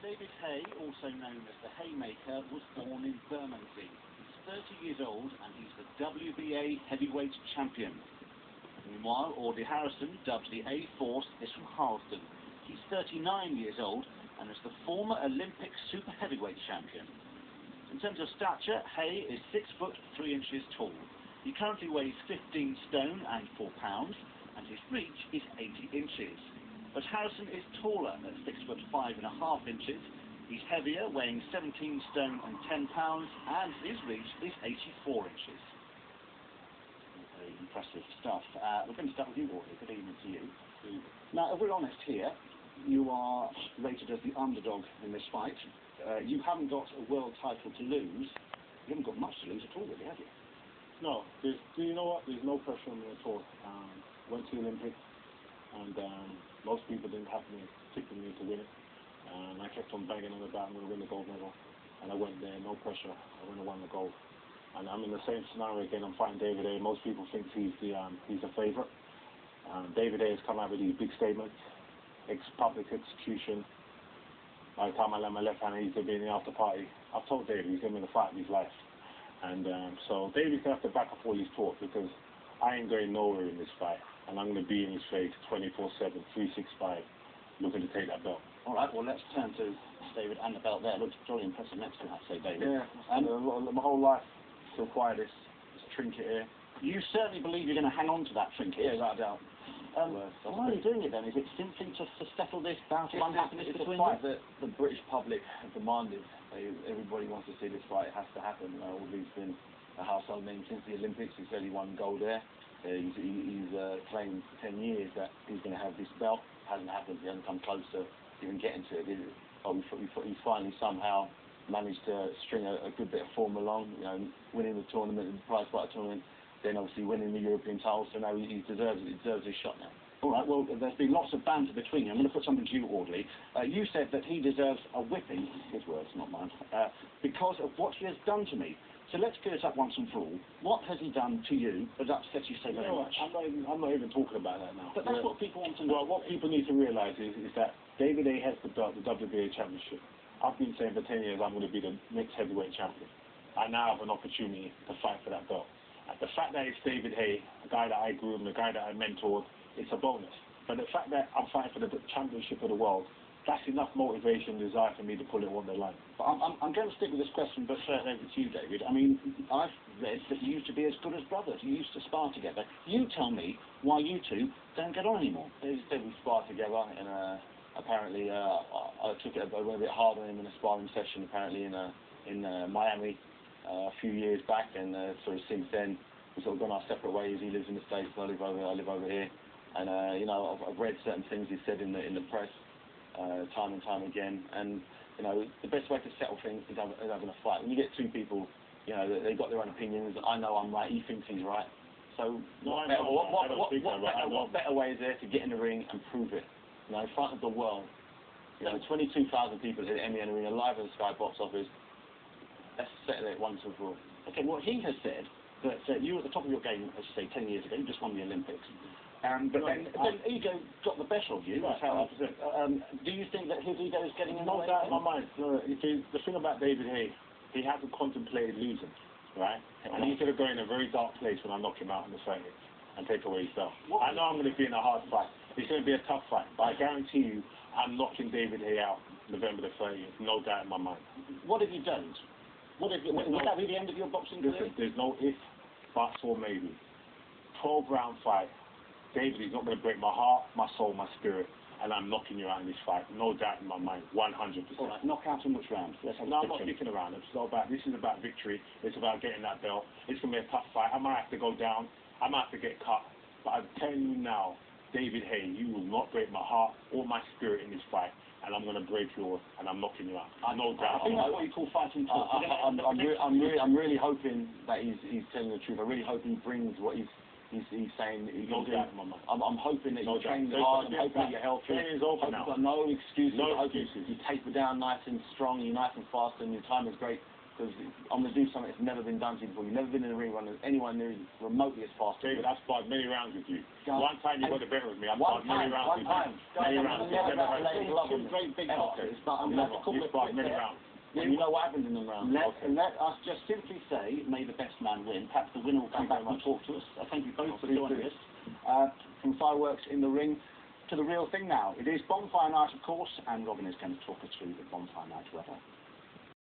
David Haye, also known as the Haymaker, was born in Bermondsey. He's 30 years old and he's the WBA heavyweight champion. Meanwhile, Audley Harrison, dubbed the A-Force, is from Harleston. He's 39 years old and is the former Olympic super heavyweight champion. In terms of stature, Haye is 6 foot 3 inches tall. He currently weighs 15 stone and 4 pounds, and his reach is 80 inches. But Harrison is taller at 6 foot 5.5 inches. He's heavier, weighing 17 stone and 10 pounds, and his reach is 84 inches. Very impressive stuff. We're going to start with you, Audley. Good evening to you. Now, if we're honest here, you are rated as the underdog in this fight. You haven't got a world title to lose. You haven't got much to lose at all, really, have you? No. You know what? There's no pressure on me at all. Went to the Olympics, and most people didn't have me, particularly me, to win it. And I kept on banging on about I'm going to win the gold medal. And I went there, no pressure. I went and won the gold. And I'm in the same scenario again. I'm fighting David Haye. Most people think he's a favourite. David Haye has come out with these big statements. Public execution. By the time I let my left hand, he's going to be in the after party. I've told David he's going to be in the fight of his life. And so David's going to have to back up all his talk, because I ain't going nowhere in this fight. And I'm going to be in his face 24/7, 365, looking to take that belt. All right, well, let's turn to David and the belt there. Looks jolly impressive next to that, say, David. Yeah, my whole life to acquire this trinket here. You certainly believe you're going to hang on to that trinket? Yeah, without a doubt. Why are you doing it then? Is it simply to settle this bout of unhappiness between you? It's a fight that the British public have demanded. Everybody wants to see this fight. It has to happen. Audley's been a household name since the Olympics. He's only won gold there. He's claimed for 10 years that he's going to have this belt. It hasn't happened. He hasn't come close to even getting to it. He's finally somehow managed to string a good bit of form along, winning the tournament, the prize fighter tournament, then obviously winning the European title. So now he deserves his shot now. All right, well, there's been lots of banter between you. I'm going to put something to you, Audley. You said that he deserves a whipping, his words, not mine, because of what he has done to me. So let's clear this up once and for all. What has he done to you that upsets you so very much? I'm not even talking about that now. But that's what people want to know. Well, what people need to realise is that David Haye has the belt, the WBA championship. I've been saying for 10 years I'm going to be the next heavyweight champion. I now have an opportunity to fight for that belt. And the fact that it's David Haye, a guy that I groomed, a guy that I mentored, it's a bonus. But the fact that I'm fighting for the championship of the world, that's enough motivation and desire for me to pull it on the line. But I'm going to stick with this question, but straight over to you, David. I mean, I've read that you used to be as good as brothers. You used to spar together. You tell me why you two don't get on anymore. They said we sparred together, and apparently I took it a little bit hard on him in a sparring session, apparently in Miami a few years back, and sort of since then we've sort of gone our separate ways. He lives in the States, I live over here, and I've read certain things he said in the press. Time and time again, and the best way to settle things is having a fight. When you get two people, they've got their own opinions. I know I'm right, he thinks he's right. So what better way is there to get in the ring and prove it? In front of the world. 22,000 people at the Emmy Arena, live at the Sky box office. Let's settle it once and for all. Okay, well, he has said that you were at the top of your game, as you say, 10 years ago. You just won the Olympics. But then ego got the best of you. Right, do you think that his ego is getting in the way? No doubt in my mind. The thing about David Haye, he hasn't contemplated losing, right? And he's going to go in a very dark place when I knock him out in the 30th and take away his belt. I know I'm going to be in a hard fight. It's going to be a tough fight, but I guarantee you, I'm knocking David Haye out November the 30th. No doubt in my mind. What if you don't? Would that be the end of your boxing career? There's no if, buts, or maybe. 12-round fight. David, he's not going to break my heart, my soul, my spirit, and I'm knocking you out in this fight. No doubt in my mind, 100%. All right, knock out in which round? No, I'm not sticking around. This is about victory. It's about getting that belt. It's going to be a tough fight. I might have to go down. I might have to get cut. But I'm telling you now, David Haye, you will not break my heart or my spirit in this fight. And I'm going to break yours, and I'm knocking you out. No doubt. I think that's what you call fighting talk. I'm really hoping that he's telling the truth. I really hope he brings what he's saying. No doubt in my mind. I'm hoping that you're training hard. I'm hoping that you're healthy. Training is over now. You've got no excuses. No excuses. You taper down nice and strong. You're nice and fast, and your time is great. because I'm going to do something that's never been done to you before. You've never been in a ring running anyone near remotely as fast. David, I've sparred many rounds with you. Go one time you got the better with me. I've one sparred many time, rounds with you. Many rounds. Never Never that had late love Two great big boxers, but I'm going to have to call you it sparred many there. rounds. And you know what happens in them rounds. Let us just simply say, may the best man win. Perhaps the winner will come back and talk to us. Thank you both for joining us. From fireworks in the ring to the real thing now. It is bonfire night, of course, and Robin is going to talk us through the bonfire night weather.